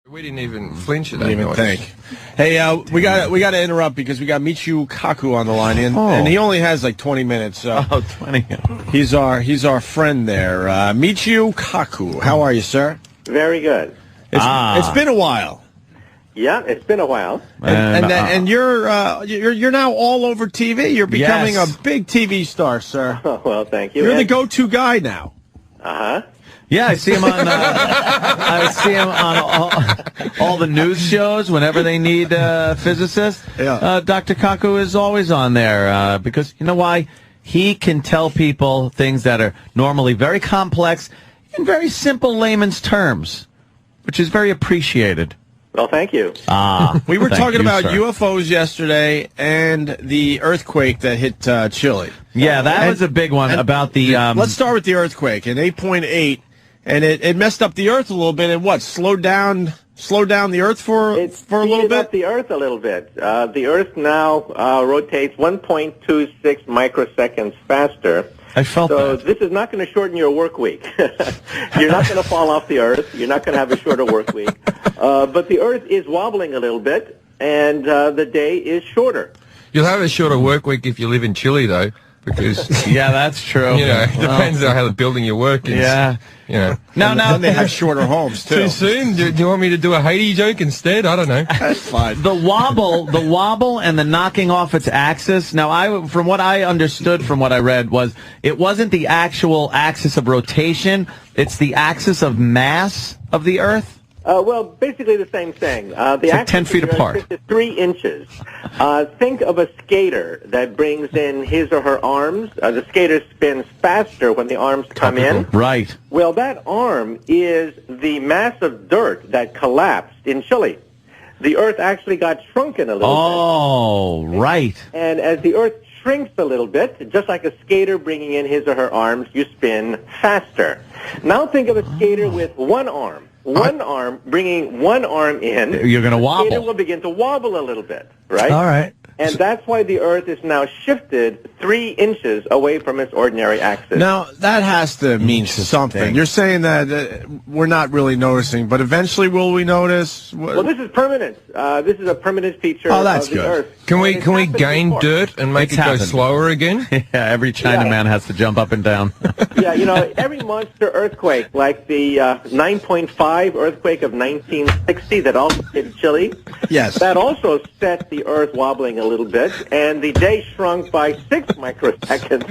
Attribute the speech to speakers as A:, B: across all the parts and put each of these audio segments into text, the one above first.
A: We didn't even flinch at that.
B: Didn't even think. Hey, we got to interrupt because we got Michio Kaku on the line, and he only has like 20 minutes. So
C: 20.
B: He's our friend there. Michio Kaku, how are you, sir?
D: Very good.
B: It's been a while.
D: Yeah, it's been a while.
B: And you're now all over TV. You're becoming a big TV star, sir.
D: Oh, well, thank you.
B: You're the go-to guy now.
D: Uh-huh.
C: Yeah, I see him on. All the news shows whenever they need physicists.
B: Yeah.
C: Dr. Kaku is always on there because you know why? He can tell people things that are normally very complex in very simple layman's terms, which is very appreciated.
D: Well, thank you.
B: We were talking about
C: sir.
B: UFOs yesterday and the earthquake that hit Chile.
C: Yeah, that was a big one about the.
B: Let's start with the earthquake in 8.8. And it messed up the Earth a little bit, and slowed down the Earth for a little bit.
D: Up the Earth a little bit. The Earth now rotates 1.26 microseconds faster.
C: I felt
D: so
C: that.
D: This is not going to shorten your work week. You're not going to fall off the Earth. You're not going to have a shorter work week. But the Earth is wobbling a little bit, and the day is shorter.
A: You'll have a shorter work week if you live in Chile, though, because
C: yeah, that's true.
A: it depends on how the building you work is.
C: Yeah.
B: Now they have shorter homes too.
A: Too soon? Do you want me to do a Haiti joke instead? I don't know.
B: That's fine.
C: The wobble, and the knocking off its axis. Now, from what I understood from what I read it wasn't the actual axis of rotation; it's the axis of mass of the Earth.
D: Well, basically the same thing. The
C: like 10 feet apart.
D: Is 3 inches. Think of a skater that brings in his or her arms. The skater spins faster when the arms come in.
C: Right.
D: Well, that arm is the mass of dirt that collapsed in Chile. The Earth actually got shrunken a little bit.
C: Oh, right.
D: And as the Earth shrinks a little bit, just like a skater bringing in his or her arms, you spin faster. Now think of a skater with one arm. One arm, bringing one arm in.
C: You're going to wobble.
D: The skater will begin to wobble a little bit, right?
B: All right.
D: And that's why the Earth is now shifted 3 inches away from its ordinary axis.
B: Now, that has to mean something. You're saying that we're not really noticing, but eventually will we notice?
D: Well, this is permanent. This is a permanent feature of the Earth.
A: Can we gain dirt and make it go slower again?
C: Yeah, every Chinaman has to jump up and down.
D: Yeah, every monster earthquake, like the 9.5 earthquake of 1960 that also hit Chile,
B: yes,
D: that also set the Earth wobbling a little bit, and the day shrunk by 6 microseconds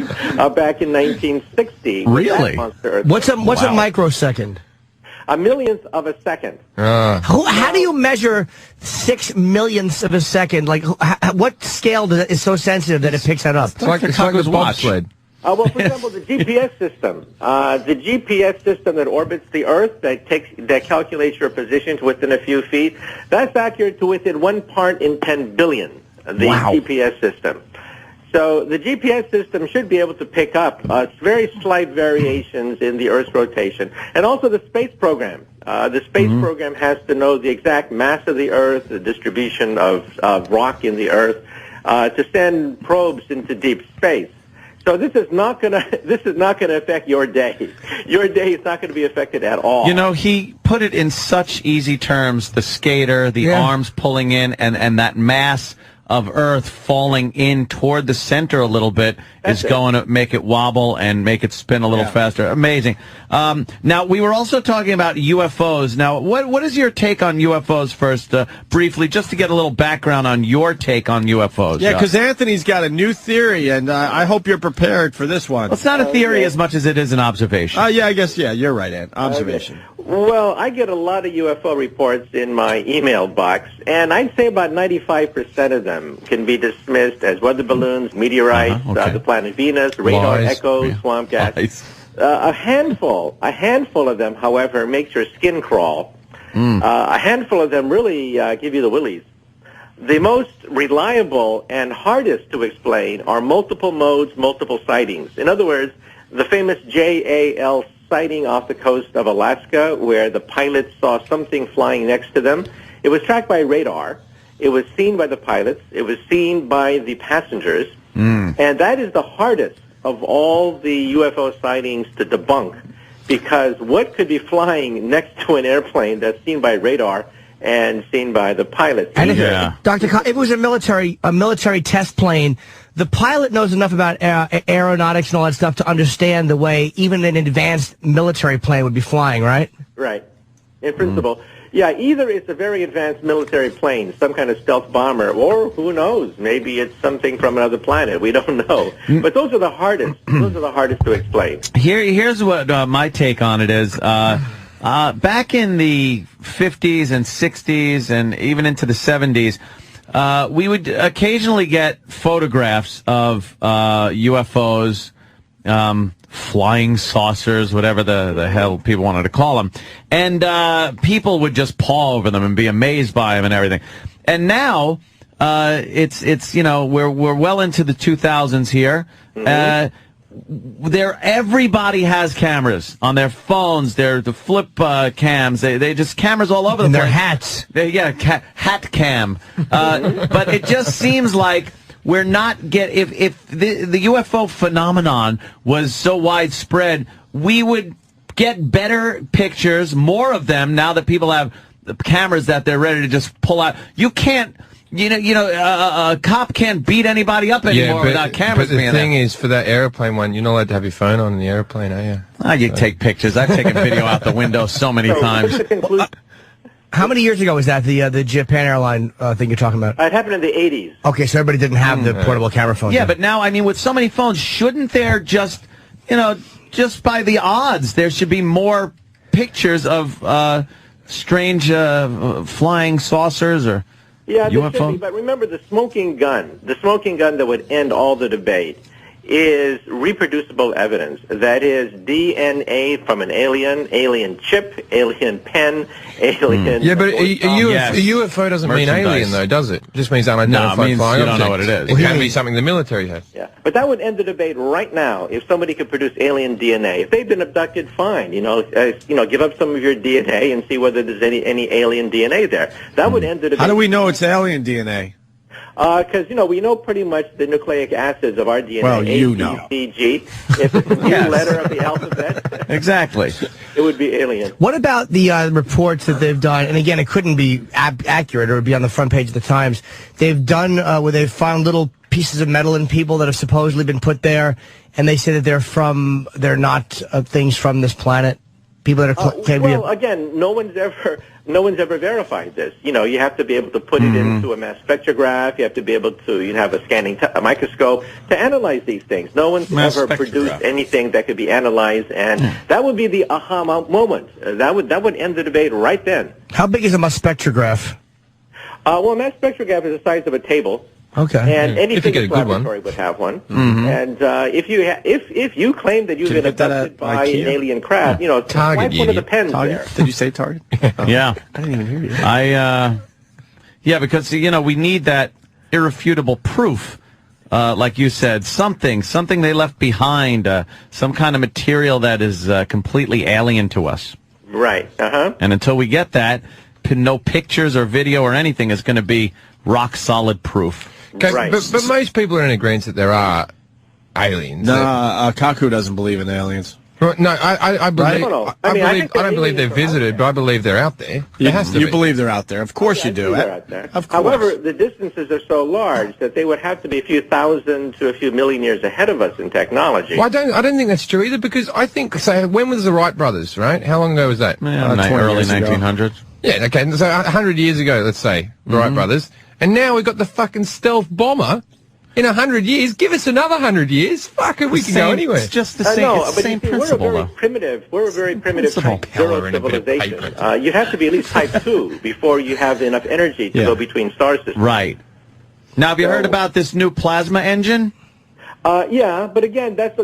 D: back in 1960.
C: Really?
E: What's a microsecond?
D: A millionth of a second.
E: How do you measure 6 millionths of a second? Like, what scale is so sensitive that it picks that up?
A: It's like a bobsled.
D: Well, for example, the GPS system. The GPS system that orbits the Earth, that calculates your position to within a few feet, that's accurate to within 1 part in 10 billion, the GPS system. So the GPS system should be able to pick up very slight variations in the Earth's rotation. And also the space program. The space program has to know the exact mass of the Earth, the distribution of rock in the Earth, to send probes into deep space. So this is not going to affect your day. Your day is not going to be affected at all.
C: He put it in such easy terms: the skater, the arms pulling in, and that mass of Earth falling in toward the center a little bit is going to make it wobble and make it spin a little faster. Amazing. Now, we were also talking about UFOs. Now, what is your take on UFOs first, briefly, just to get a little background on your take on UFOs?
B: Yeah, because Anthony's got a new theory, and I hope you're prepared for this one.
C: Well, it's not a theory as much as it is an observation.
B: Yeah, I guess, you're right, Ant. Observation.
D: Well, I get a lot of UFO reports in my email box, and I'd say about 95% of them can be dismissed as weather balloons, meteorites, the planet Venus, radar echoes, swamp gas. A handful of them, however, makes your skin crawl. A handful of them really give you the willies. The most reliable and hardest to explain are multiple modes, multiple sightings. In other words, the famous JAL sighting off the coast of Alaska, where the pilots saw something flying next to them. It was tracked by radar. It was seen by the pilots. It was seen by the passengers. And that is the hardest of all the UFO sightings to debunk, because what could be flying next to an airplane that's seen by radar and seen by the pilot.
E: And if, Dr. if it was a military test plane, the pilot knows enough about aeronautics and all that stuff to understand the way even an advanced military plane would be flying, right?
D: Right. In principle. Yeah, either it's a very advanced military plane, some kind of stealth bomber, or who knows, maybe it's something from another planet. We don't know. But those are the hardest. Those are the hardest to explain.
C: Here's what my take on it is. Back in the 50s and 60s and even into the 70s, we would occasionally get photographs of UFOs, flying saucers, whatever the hell people wanted to call them, and people would just paw over them and be amazed by them and everything. And now it's we're well into the 2000s here. Everybody has cameras on their phones. They're the flip cams. They just cameras all over the place.
E: Their hats.
C: Hat cam. But it just seems like we're not if the UFO phenomenon was so widespread, we would get better pictures, more of them, now that people have the cameras that they're ready to just pull out. You can't. A cop can't beat anybody up anymore without cameras.
A: But the thing is, for that airplane one, you're not allowed to have your phone on in the airplane, are you?
C: You take pictures. I've taken video out the window so many times.
E: How many years ago was that, the Japan airline thing you're talking about?
D: It happened in the 80s.
E: Okay, so everybody didn't have the portable camera phone.
C: Yeah, but now, with so many phones, shouldn't there just by the odds, there should be more pictures of strange flying saucers or
D: Yeah,
C: UFO?
D: there should be, but remember the smoking gun that would end all the debate is reproducible evidence. That is DNA from an alien chip, alien pen, alien...
A: Yeah, but a UFO doesn't mean alien, though, does it? It just means unidentified flying
C: you don't know what it is.
A: It can be something the military has.
D: Yeah, but that would end the debate right now if somebody could produce alien DNA. If they've been abducted, fine. Give up some of your DNA and see whether there's any alien DNA there. That would end the debate.
B: How do we know it's alien DNA?
D: Because, we know pretty much the nucleic acids of our DNA.
B: Well,
D: A, B, C, G. If it's a new letter of the alphabet,
C: exactly,
D: it would be alien.
E: What about the reports that they've done? And again, it couldn't be accurate or it would be on the front page of the Times. They've done where they've found little pieces of metal in people that have supposedly been put there, and they say that they're not things from this planet. People that are
D: again, no one's ever verified this. You have to be able to put it into a mass spectrograph. You have to be able to have a scanning microscope to analyze these things. No one's ever produced anything that could be analyzed, and that would be the aha moment. That would end the debate right then.
E: How big is a mass spectrograph?
D: A mass spectrograph is the size of a table.
E: Okay.
D: And anything in the laboratory would have one. And if you claim that you've been abducted by an alien craft,
A: Target,
D: one of the pens
B: Target?
D: there.
B: Did you say Target?
C: Yeah.
B: I didn't even hear you.
C: Because we need that irrefutable proof. Like you said, something they left behind, some kind of material that is completely alien to us.
D: Right.
C: And until we get that, no pictures or video or anything is going to be rock solid proof.
A: Okay,
D: right.
A: But most people are in agreement that there are aliens.
B: No, Kaku doesn't believe in aliens.
A: No, I believe. I don't believe they're visited, but I believe they're out there.
B: You believe they're out there? Of course you do.
D: They're out there.
B: Of course.
D: However, the distances are so large that they would have to be a few thousand to a few million years ahead of us in technology.
A: Well, I don't think that's true either, because I think, when was the Wright brothers? Right? How long ago was that?
C: Early 1900s.
A: Yeah. Okay. So 100 years ago, let's say, the Wright brothers. And now we've got the fucking stealth bomber. In 100 years, give us another 100 years. Fuck it, we can go anywhere.
C: It's just the same principle, though.
D: We're a very primitive type civilization. You'd have to be at least type 2 before you have enough energy to go between star systems.
C: Right. Now, have you heard about this new plasma engine?
D: Yeah, but again, that's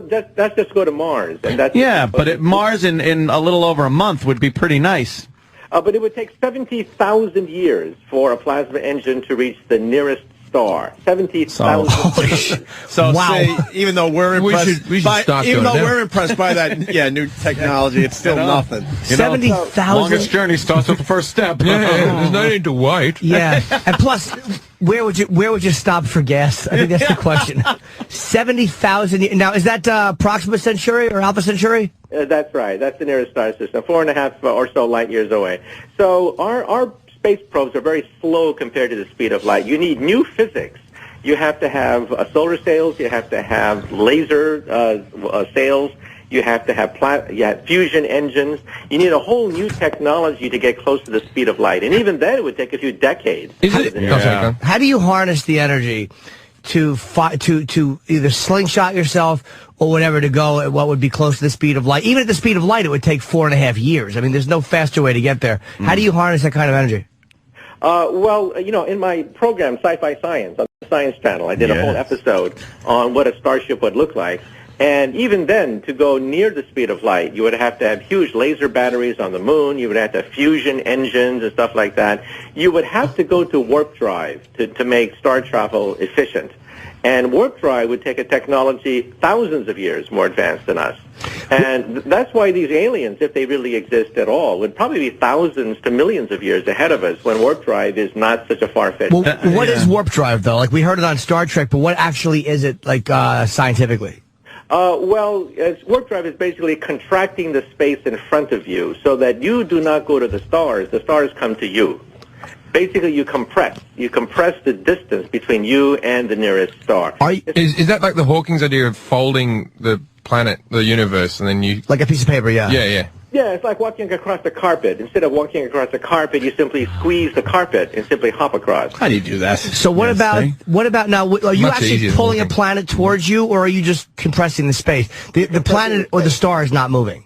D: just go to Mars. And that's
C: but Mars in a little over a month would be pretty nice.
D: But it would take 70,000 years for a plasma engine to reach the nearest star. 70,000 years.
B: So
E: wow.
B: Even though we're impressed,
A: we're
B: impressed by that new technology, it's still nothing.
E: 70,000.
C: Longest journey starts with the first step.
A: There's no need to wait.
E: Yeah, and plus, where would you stop for gas? I think that's the question. 70,000. Now, is that Proxima Centauri or Alpha Centauri?
D: That's right. That's the nearest star system, 4.5 or so light years away. So our space probes are very slow compared to the speed of light. You need new physics. You have to have solar sails. You have to have laser sails. You have to have fusion engines. You need a whole new technology to get close to the speed of light. And even then, it would take a few decades.
E: How do you harness the energy to either slingshot yourself or whatever to go at what would be close to the speed of light? Even at the speed of light, it would take 4.5 years. I mean, there's no faster way to get there. How do you harness that kind of energy?
D: Well, in my program, Sci-Fi Science, on the Science Channel, I did a whole episode on what a starship would look like. And even then, to go near the speed of light, you would have to have huge laser batteries on the moon. You would have to have fusion engines and stuff like that. You would have to go to warp drive to make star travel efficient. And warp drive would take a technology thousands of years more advanced than us. And that's why these aliens, if they really exist at all, would probably be thousands to millions of years ahead of us when warp drive is not such a far-fetched.
E: Well, what is warp drive, though? Like, we heard it on Star Trek, but what actually is it, like, scientifically?
D: Warp drive is basically contracting the space in front of you so that you do not go to the stars come to you. Basically, you compress the distance between you and the nearest star.
A: Is that like the Hawking's idea of folding the planet, the universe, and then you...
E: Like a piece of paper, yeah.
A: Yeah.
D: Yeah, it's like walking across the carpet. Instead of walking across the carpet, you simply squeeze the carpet and simply hop across.
B: How do you do that?
E: So what about now? Are you actually pulling a planet towards you, or are you just compressing the space? The planet or the star is not moving?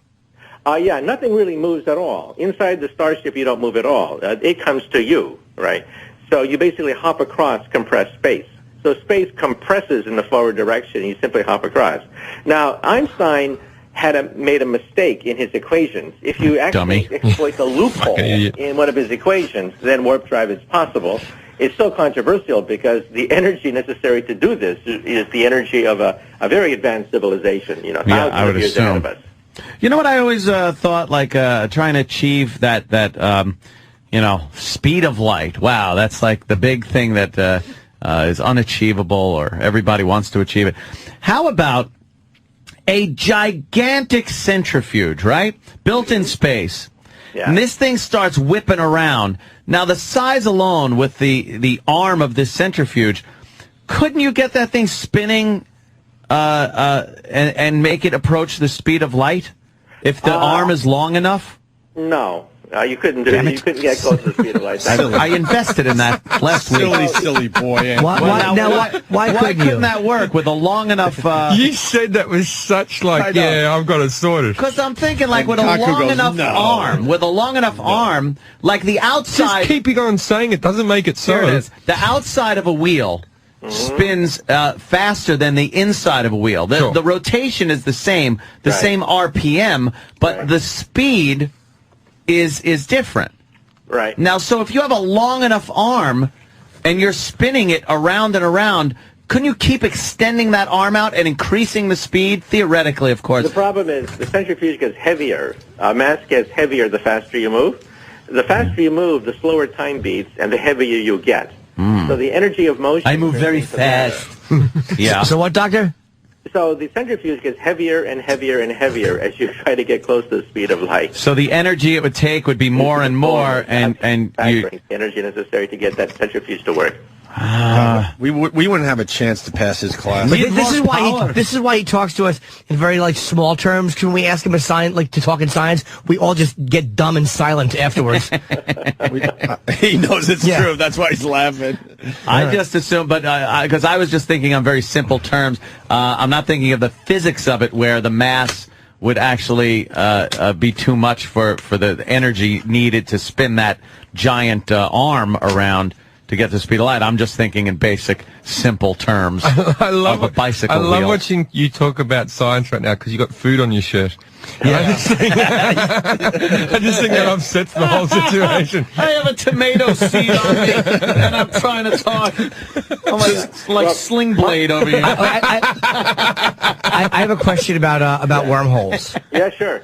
D: Yeah, nothing really moves at all. Inside the starship, you don't move at all. It comes to you, right? So you basically hop across compressed space. So space compresses in the forward direction, and you simply hop across. Now, Einstein made a mistake in his equations. If you actually exploit the loophole in one of his equations, then warp drive is possible. It's so controversial because the energy necessary to do this is the energy of a very advanced civilization, thousands of years ahead of us.
C: You know what I always thought, like trying to achieve that speed of light. Wow, that's like the big thing that is unachievable, or everybody wants to achieve it. How about a gigantic centrifuge, right? Built in space. Yeah. And this thing starts whipping around. Now, the size alone with the arm of this centrifuge, couldn't you get that thing spinning and make it approach the speed of light if the arm is long enough?
D: No. You couldn't do it. You couldn't get close to the speed of light.
C: I invested in that last week.
B: Silly boy.
E: Why
C: couldn't that work with a long enough...
A: You said that was such like, I've got it sorted.
C: Because I'm thinking like with a long enough arm, like the outside...
A: Just keep on saying it doesn't make it so.
C: Here it is. The outside of a wheel spins faster than the inside of a wheel. The rotation is the same RPM, but the speed is different.
D: Right.
C: Now, so if you have a long enough arm and you're spinning it around and around, couldn't you keep extending that arm out and increasing the speed? Theoretically, of course.
D: The problem is the centrifuge gets heavier. Mass gets heavier the faster you move. The faster you move, the slower time beats, and the heavier you get. So the energy of motion...
C: I move very fast. Yeah.
E: So what, Doctor?
D: So the centrifuge gets heavier and heavier and heavier as you try to get close to the speed of light.
C: So the energy it would take would be more and more, and
D: the energy necessary to get that centrifuge to work.
B: We wouldn't have a chance to pass his class.
E: But this is why he talks to us in very small terms. When we ask him to talk in science, we all just get dumb and silent afterwards.
B: He knows it's true. That's why he's laughing.
C: I just assume, but because I was just thinking on very simple terms. I'm not thinking of the physics of it, where the mass would actually be too much for the energy needed to spin that giant arm around to get the speed of light. I'm just thinking in basic, simple terms of a bicycle wheel.
A: I love watching you talk about science right now because you got food on your shirt. Yeah. I just think that upsets the whole situation.
C: I have a tomato seed on me, and I'm trying to talk. I'm like Sling Blade over here.
E: I have a question about wormholes.
D: Yeah, sure.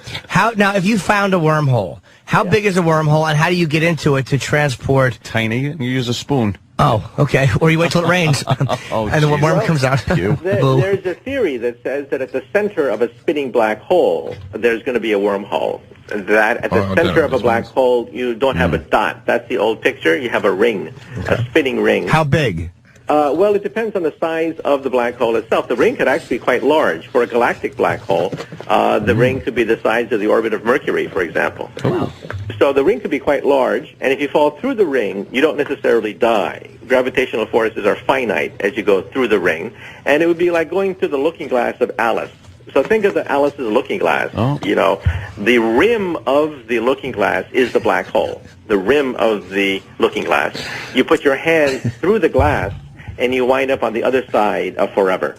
E: Now, if you found a wormhole, how big is a wormhole, and how do you get into it to transport?
C: Tiny. You use a spoon.
E: Oh, okay. Or you wait till it rains, and the worm comes out.
D: There's a theory that says that at the center of a spinning black hole, there's going to be a wormhole. That at the center of a black hole, you don't have a dot. That's the old picture. You have a ring, a spinning ring.
E: How big?
D: Well, it depends on the size of the black hole itself. The ring could actually be quite large. For a galactic black hole, the ring could be the size of the orbit of Mercury, for example.
E: Wow.
D: So the ring could be quite large, and if you fall through the ring, you don't necessarily die. Gravitational forces are finite as you go through the ring, and it would be like going through the looking glass of Alice. So think of Alice's looking glass.
C: Oh.
D: You know, the rim of the looking glass is the black hole. The rim of the looking glass. You put your hand through the glass, and you wind up on the other side of forever.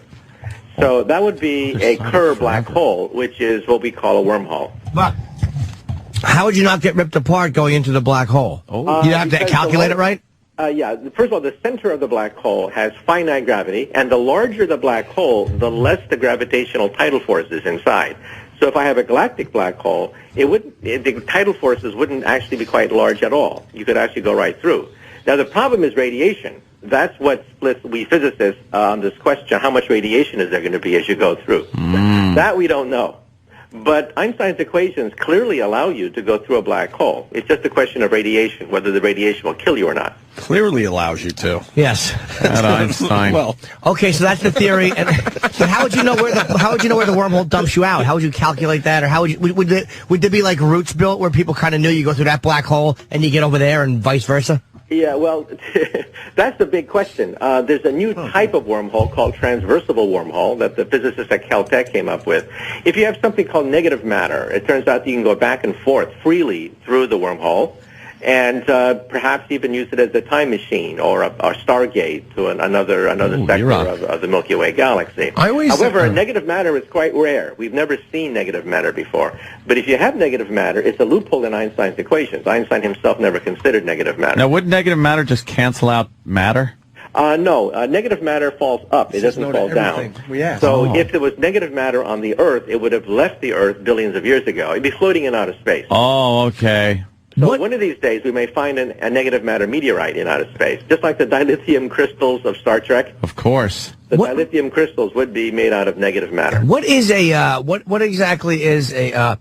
D: So that would be a Kerr black hole, which is what we call a wormhole.
E: But how would you not get ripped apart going into the black hole? You'd have to calculate it right?
D: Yeah. First of all, the center of the black hole has finite gravity, and the larger the black hole, the less the gravitational tidal force is inside. So if I have a galactic black hole, the tidal forces wouldn't actually be quite large at all. You could actually go right through. Now, the problem is radiation. That's what splits we physicists on this question, how much radiation is there going to be as you go through? That we don't know. But Einstein's equations clearly allow you to go through a black hole. It's just a question of radiation, whether the radiation will kill you or not.
B: Clearly allows you to.
E: Yes.
C: At Einstein.
B: Well,
E: okay, so that's the theory. But how would you know where the wormhole dumps you out? How would you calculate that, or how would there be like routes built where people kind of knew you go through that black hole and you get over there, and vice versa?
D: Yeah, well, that's the big question. There's a new type of wormhole called transversible wormhole that the physicists at Caltech came up with. If you have something called negative matter, it turns out that you can go back and forth freely through the wormhole, and perhaps even use it as a time machine or a Stargate to another sector of the Milky Way galaxy. However, negative matter is quite rare. We've never seen negative matter before. But if you have negative matter, it's a loophole in Einstein's equations. Einstein himself never considered negative matter.
C: Now, would negative matter just cancel out matter?
D: No. Negative matter falls up. It doesn't fall down. So if there was negative matter on the Earth, it would have left the Earth billions of years ago. It'd be floating in outer space.
C: Oh, okay.
D: So one of these days, we may find a negative matter meteorite in outer space, just like the dilithium crystals of Star Trek.
C: Of course.
D: The dilithium crystals would be made out of negative matter.
E: What is what exactly is a,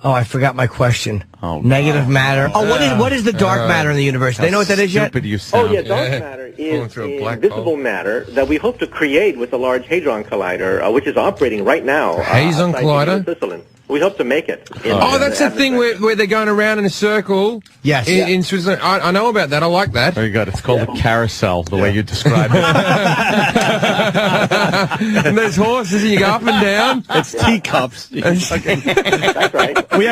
E: I forgot my question. Negative matter. What is the dark matter in the universe? Do they know what that is yet?
C: You sound.
D: Oh, yeah, dark matter is invisible matter that we hope to create with the Large Hadron Collider, which is operating right now.
A: Hadron Collider?
D: Switzerland. We hope to make it.
A: That's the thing where they're going around in a circle.
E: Yes.
A: In Switzerland. I know about that. I like that.
C: Very good. It's called a carousel, the way you described it.
A: And there's horses, and you go up and down.
B: It's teacups.
D: That's right.
B: We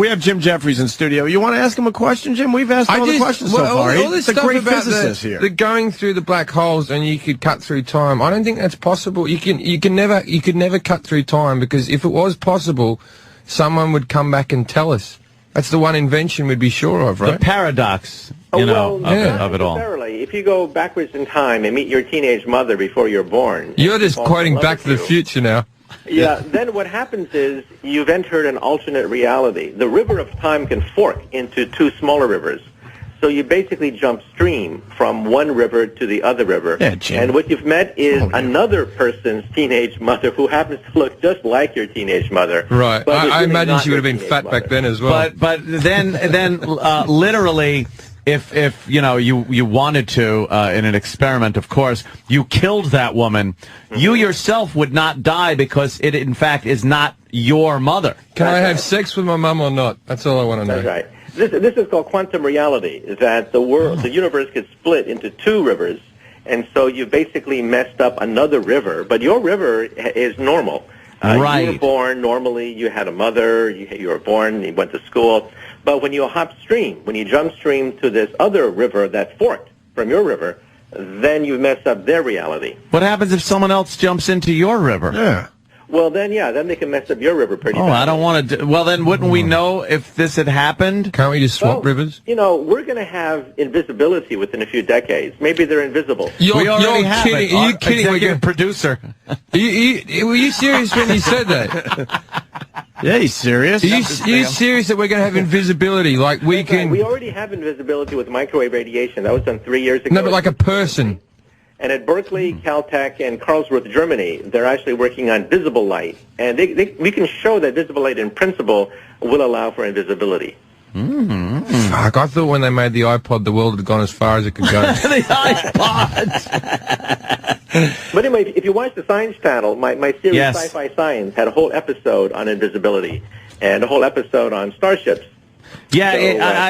B: have Jim Jeffries in studio. You want to ask him a question, Jim? We've asked all the questions so far.
A: All this
B: He's a
A: stuff
B: great
A: about
B: physicist here.
A: the going through the black holes and you could cut through time. I don't think that's possible. You could never cut through time, because if it was possible, someone would come back and tell us. That's the one invention we'd be sure of, right?
C: The paradox, of it all.
D: Necessarily. If you go backwards in time and meet your teenage mother before you're born...
A: You're just quoting Back to the Future now.
D: Yeah, then what happens is you've entered an alternate reality. The river of time can fork into two smaller rivers. So you basically jump stream from one river to the other river.
B: Yeah, Jim.
D: And what you've met is another person's teenage mother who happens to look just like your teenage mother.
A: Right. I imagine she would have been fat back then as well.
C: But then literally, if you wanted to in an experiment, of course, you killed that woman, you yourself would not die because it in fact is not your mother.
A: Can I have sex with my mum or not? That's all I want to know.
D: That's right. This is called quantum reality, that the universe gets split into two rivers, and so you basically messed up another river, but your river is normal.
C: Right.
D: You were born normally, you had a mother, you were born, you went to school, but when you hop stream, when you jump stream to this other river that forked from your river, then you messed up their reality.
C: What happens if someone else jumps into your river?
B: Yeah.
D: Well, then they can mess up your river pretty bad.
C: I don't want to... Well, then wouldn't we know if this had happened?
A: Can't we just swap rivers?
D: We're going to have invisibility within a few decades. Maybe they're invisible.
C: We already have
A: kidding.
C: it.
A: Are you kidding?
C: Executive producer.
A: Were you serious when you said that?
B: Yeah, he's serious.
A: Are you serious that we're going to have invisibility? Like we can...
D: We already have invisibility with microwave radiation. That was done 3 years ago.
A: No, but like a person.
D: And at Berkeley, Caltech, and Karlsruhe, Germany, they're actually working on visible light. And we can show that visible light in principle will allow for invisibility.
A: Fuck, I thought when they made the iPod, the world had gone as far as it could go.
C: The iPod!
D: But anyway, if you watch the Science Channel, my series Sci-Fi Science had a whole episode on invisibility and a whole episode on starships.
C: Yeah,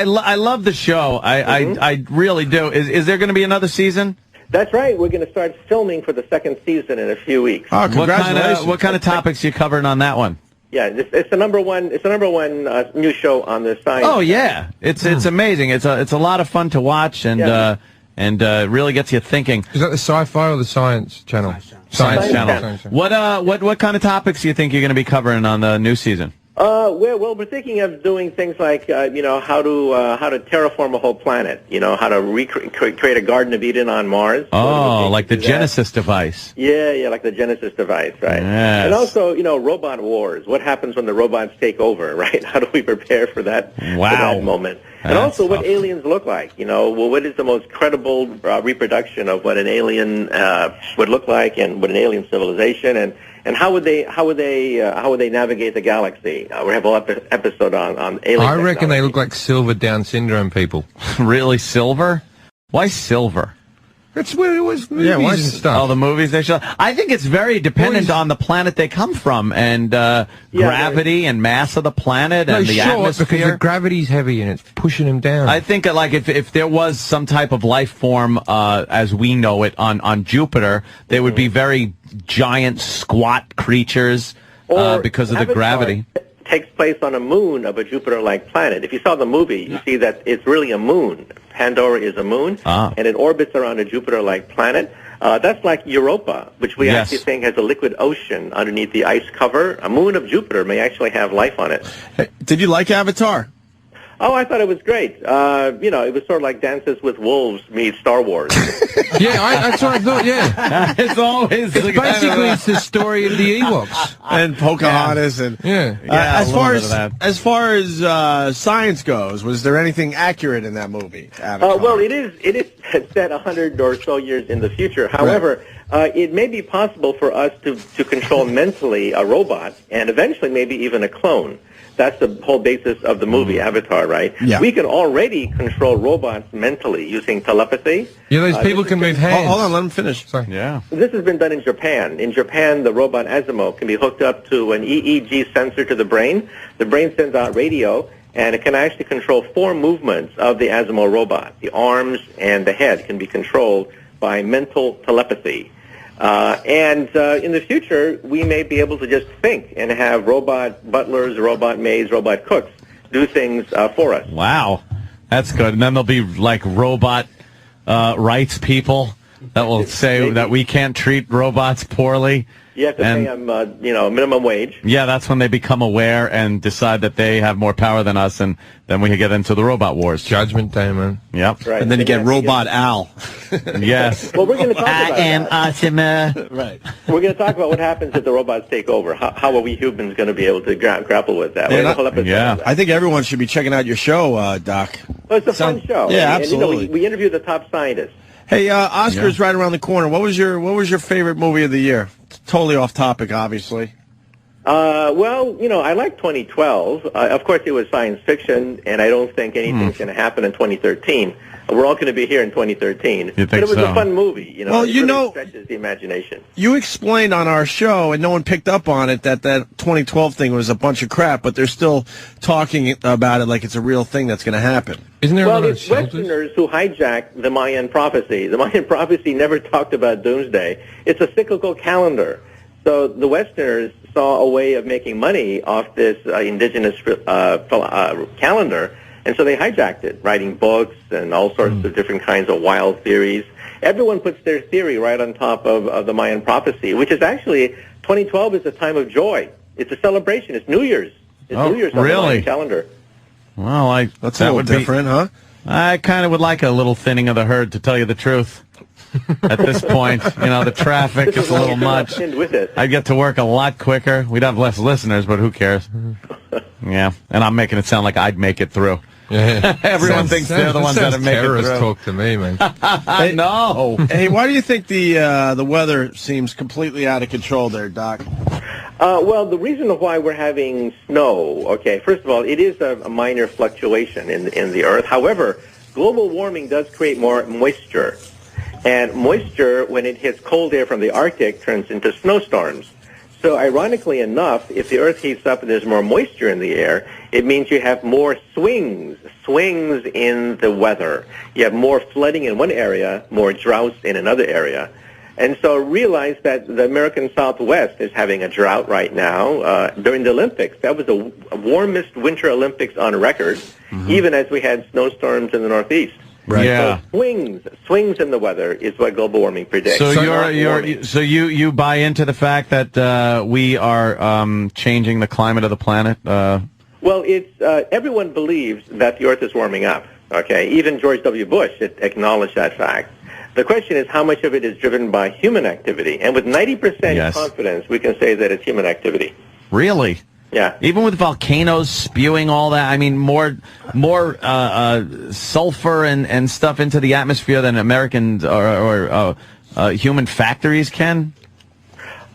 D: So,
C: I love the show. I really do. Is there going to be another season?
D: That's right. We're going to start filming for the second season in a few weeks.
B: Oh, congratulations!
C: What kind of topics you covering on that one?
D: Yeah, it's the number one. It's the number one new show on the Science.
C: Oh yeah, it's amazing. It's a lot of fun to watch and really gets you thinking.
A: Is that the Sci-Fi or the Science Channel?
C: Science Channel.
A: Science Channel.
C: What kind of topics do you think you're going to be covering on the new season?
D: Well, we're thinking of doing things like, how to terraform a whole planet. How to create a Garden of Eden on Mars.
C: Oh, like the Genesis device.
D: Yeah, like the Genesis device, right?
C: Yes.
D: And also, robot wars. What happens when the robots take over, right? How do we prepare for that, for that moment? And also what aliens look like. What is the most credible reproduction of what an alien would look like and what an alien civilization and how would they navigate the galaxy? We have a whole episode on alien.
A: I reckon they look like silver Down syndrome people.
C: Really, silver? Why silver?
A: That's what it was. Movies and stuff.
C: Oh, the movies they show. I think it's very dependent on the planet they come from and gravity and mass of the planet and the atmosphere.
A: Because the gravity's heavy and it's pushing them down.
C: I think like if there was some type of life form as we know it on Jupiter, they would be very giant, squat creatures because of the gravity.
D: Takes place on a moon of a Jupiter-like planet. If you saw the movie, you see that it's really a moon. Pandora is a moon, and it orbits around a Jupiter-like planet. That's like Europa, which we actually think has a liquid ocean underneath the ice cover. A moon of Jupiter may actually have life on it.
B: Hey, did you like Avatar?
D: Oh, I thought it was great. It was sort of like Dances with Wolves meets Star Wars.
A: That's what I thought, yeah.
C: It's always...
A: Basically, it's the story of the Ewoks.
B: And Pocahontas and... As far as science goes, was there anything accurate in that movie, Avatar?
D: Well, it is set 100 or so years in the future. However... it may be possible for us to control mentally a robot and eventually maybe even a clone. That's the whole basis of the movie Avatar, right?
B: Yeah.
D: We can already control robots mentally using telepathy.
A: Yeah, those people can move hands.
B: Hold on, let him finish.
A: Sorry.
C: Yeah.
D: This has been done in Japan. In Japan, the robot Asimo can be hooked up to an EEG sensor to the brain. The brain sends out radio, and it can actually control 4 movements of the Asimo robot. The arms and the head can be controlled by mental telepathy. And in the future, we may be able to just think and have robot butlers, robot maids, robot cooks do things for us.
C: Wow. That's good. And then there'll be like robot rights people that will say that we can't treat robots poorly.
D: You have to pay them, minimum wage.
C: Yeah, that's when they become aware and decide that they have more power than us, and then we can get into the robot wars.
A: Judgment Day, man.
C: Yep.
D: Right.
B: And then you get Robot Al.
C: Yes.
D: Well, we're going to talk about
C: Asima.
B: Right.
D: We're going to talk about what happens if the robots take over. How are we humans going to be able to grapple with that?
B: I think everyone should be checking out your show, Doc.
D: Well, it's a fun show.
B: Yeah,
D: and,
B: absolutely.
D: we interview the top scientists.
B: Hey, Oscar's right around the corner. What was your favorite movie of the year? Totally off topic, obviously.
D: I like 2012. Of course, it was science fiction, and I don't think anything's going to happen in 2013. We're all going to be here in 2013.
C: You think
D: but it was
C: so?
D: a fun movie.
B: Well,
D: it really stretches the imagination.
B: You explained on our show, and no one picked up on it, that 2012 thing was a bunch of crap, but they're still talking about it like it's a real thing that's going to happen.
A: Isn't there a lot of
D: it's Westerners who hijacked the Mayan prophecy. The Mayan prophecy never talked about doomsday. It's a cyclical calendar. So the Westerners saw a way of making money off this indigenous calendar, and so they hijacked it, writing books and all sorts of different kinds of wild theories. Everyone puts their theory right on top of the Mayan prophecy, which is actually, 2012 is a time of joy. It's a celebration. It's New Year's. It's New Year's on the Mayan calendar.
C: Well,
B: that's a little different, huh?
C: I kind of would like a little thinning of the herd, to tell you the truth. At this point, the traffic is a little much. I'd get to work a lot quicker. We'd have less listeners, but who cares? Yeah, and I'm making it sound like I'd make it through.
A: Yeah.
C: Everyone thinks they're the ones that make it through.
A: Terrorist talk to me, man.
C: No.
B: Hey, why do you think the weather seems completely out of control there, Doc?
D: Well, the reason why we're having snow, okay, first of all, it is a minor fluctuation in the Earth. However, global warming does create more moisture. And moisture, when it hits cold air from the Arctic, turns into snowstorms. So ironically enough, if the Earth heats up and there's more moisture in the air, it means you have more swings in the weather. You have more flooding in one area, more droughts in another area. And so realize that the American Southwest is having a drought right now. During the Olympics, that was the warmest Winter Olympics on record, even as we had snowstorms in the Northeast.
C: Right. Yeah.
D: So swings in the weather is what global warming predicts.
C: So you buy into the fact that we are changing the climate of the planet?
D: Well, it's everyone believes that the Earth is warming up. Okay, even George W. Bush acknowledged that fact. The question is how much of it is driven by human activity, and with 90% confidence, we can say that it's human activity.
C: Really?
D: Yeah.
C: Even with volcanoes spewing all that, I mean, more sulfur and stuff into the atmosphere than American or human factories can?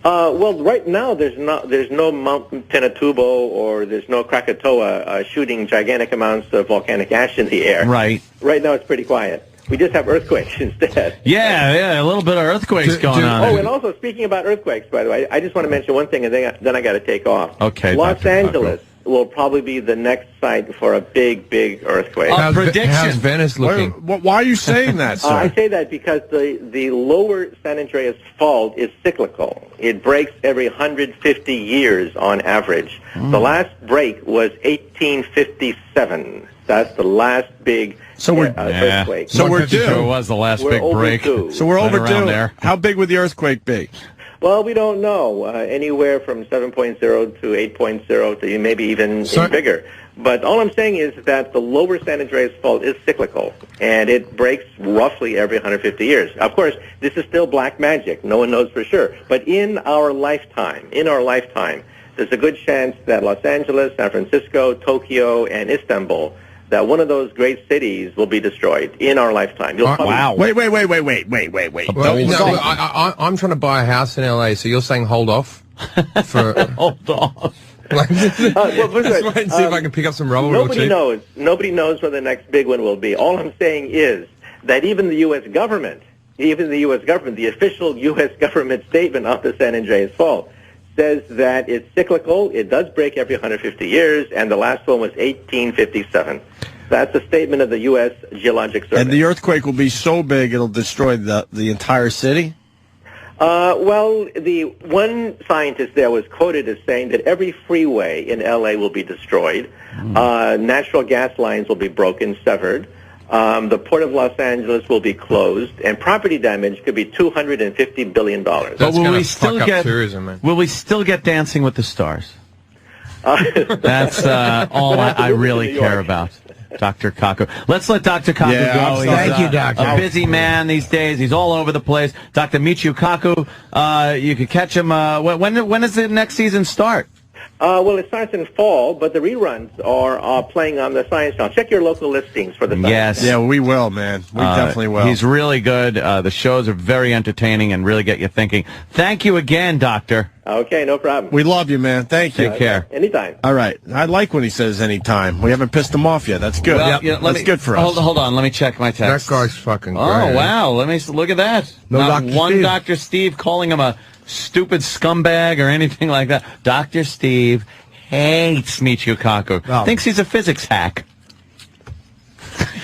D: Well, right now there's no Mount Pinatubo or there's no Krakatoa shooting gigantic amounts of volcanic ash in the air.
C: Right.
D: Right now it's pretty quiet. We just have earthquakes instead.
C: Yeah, a little bit of earthquakes going on.
D: Oh, and also speaking about earthquakes, by the way, I just want to mention one thing, and then I got to take off.
C: Okay.
D: Los Angeles will probably be the next site for a big earthquake.
A: How's Venice looking?
B: Why are you saying that, sir?
D: I say that because the lower San Andreas Fault is cyclical. It breaks every 150 years on average. The last break was 1857. That's the last big earthquake.
B: So we're due.
C: Sure was the last big break.
B: So we're overdue.
C: There.
B: How big would the earthquake be?
D: Well, we don't know. Anywhere from 7.0 to 8.0 to maybe even bigger. But all I'm saying is that the lower San Andreas Fault is cyclical, and it breaks roughly every 150 years. Of course, this is still black magic. No one knows for sure. But in our lifetime, there's a good chance that Los Angeles, San Francisco, Tokyo, and Istanbul, that one of those great cities will be destroyed in our lifetime.
B: Wow. Wait.
A: Well, I'm trying to buy a house in L.A., so you're saying hold off?
C: Hold off.
A: Just wait and see if I can pick up some rubble.
D: Nobody knows where the next big one will be. All I'm saying is that even the U.S. government, the official U.S. government statement of the San Andreas Fault, says that it's cyclical, it does break every 150 years, and the last one was 1857. That's a statement of the U.S. Geologic Survey.
B: And the earthquake will be so big it'll destroy the entire city?
D: Well, the one scientist there was quoted as saying that every freeway in L.A. will be destroyed, natural gas lines will be broken, severed, the Port of Los Angeles will be closed, and property damage could be $250 billion.
A: But will we still get tourism, man?
C: Will we still get Dancing with the Stars? That's all I really care about. Dr. Kaku. Let's let Dr. Kaku go.
E: Thank you, Doctor.
C: A busy man these days. He's all over the place. Dr. Michio Kaku, you could catch him. When does the next season start?
D: Well, it starts in fall, but the reruns are playing on the Science Channel. Check your local listings for the Science.
C: Yes.
B: Yeah, we will, man. We definitely will.
C: He's really good. The shows are very entertaining and really get you thinking. Thank you again, Doctor.
D: Okay, no problem.
B: We love you, man. Thank you.
C: Take care.
D: Anytime.
B: All right. I like when he says anytime. We haven't pissed him off yet. That's good.
C: Well,
B: That's good for us.
C: Hold on. Let me check my text.
A: That guy's fucking great.
C: Oh, wow. Let me look at that.
E: No
C: Not
E: Dr.
C: one
E: Steve.
C: Dr. Steve calling him a stupid scumbag or anything like that. Dr. Steve hates Michio Kaku.
E: Oh.
C: Thinks he's a physics hack.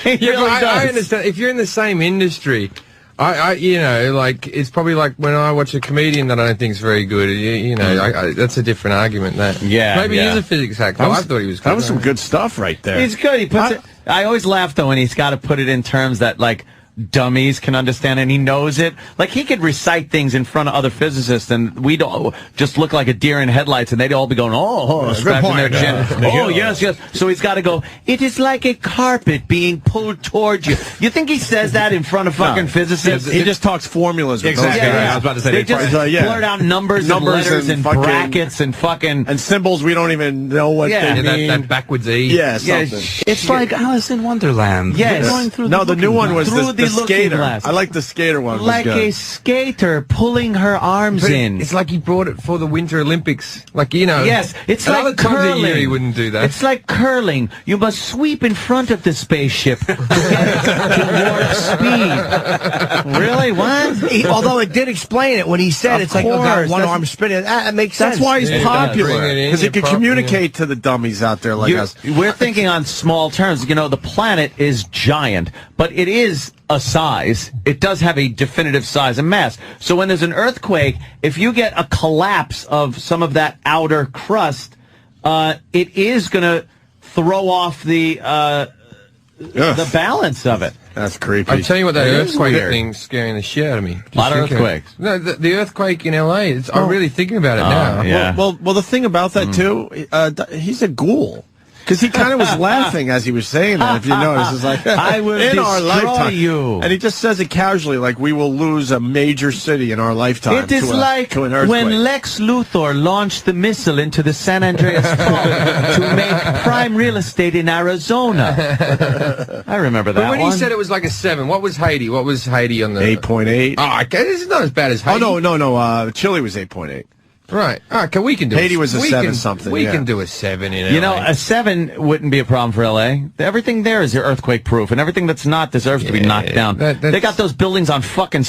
C: He
A: Yeah,
C: really
A: but
C: does.
A: I understand. If you're in the same industry, it's probably like when I watch a comedian that I don't think is very good. That's a different argument. Maybe he's a physics hack. I thought he was good.
B: That was some good stuff right there.
C: He's good. He puts it. I always laugh though when he's got to put it in terms that like dummies can understand, and he knows it. Like, he could recite things in front of other physicists, and we don't just look like a deer in headlights, and they'd all be going, scratching their chin. Oh, yes. So he's got to go, it is like a carpet being pulled towards you. You think he says that in front of fucking physicists?
B: He just talks formulas with
C: exactly.
B: those guys.
C: Yeah.
B: I was about to say
C: they just blurt out numbers and letters and brackets and fucking...
B: And symbols we don't even know what they mean.
A: That backwards E.
B: Yeah, something.
F: It's like Alice in Wonderland.
C: Yes.
F: Going through
B: the new one was the skater.
C: Glass.
B: I like the skater one.
C: Like a skater pulling her arms in.
A: It's like he brought it for the Winter Olympics. Like, you know.
C: Yes, it's
A: like
C: like
A: curling.
C: curling.
A: A year he wouldn't do that.
C: It's like curling. You must sweep in front of the spaceship to get to warp speed. Really? What?
E: Although it did explain it when he said it's like about one arm spinning. That makes sense.
B: That's why he's popular. Because he can communicate to the dummies out there like us.
C: We're thinking on small terms. You know, the planet is giant, but it is a size. It does have a definitive size and mass. So when there's an earthquake, if you get a collapse of some of that outer crust, it is going to throw off the balance of it.
B: That's creepy.
A: I'll tell you what, that earthquake thing's scaring the shit out of me.
C: A lot of earthquakes.
A: No, the earthquake in L.A., I'm really thinking about it now.
C: Yeah.
B: Well, the thing about that, too, he's a ghoul. Because he kind of was laughing as he was saying that, if you notice. It's like,
C: I will
B: in our
C: destroy
B: lifetime.
C: you.
B: And he just says it casually, like we will lose a major city in our lifetime.
C: It is
B: like to an earthquake.
C: when Lex Luthor launched the missile into the San Andreas Fault to make prime real estate in Arizona. I remember that
A: But when
C: one.
A: he said it was like a 7, what was Haiti? What was Haiti on the...
B: 8.8.
A: Oh, okay, this is not as bad as Haiti.
B: Oh, no. Chile was 8.8.
A: Right. Okay, we can do
B: Haiti was a 7-something.
A: We can do a 7 in LA.
C: You know, a 7 wouldn't be a problem for L.A. Everything there is earthquake-proof, and everything that's not deserves to be knocked down. They got those buildings on fucking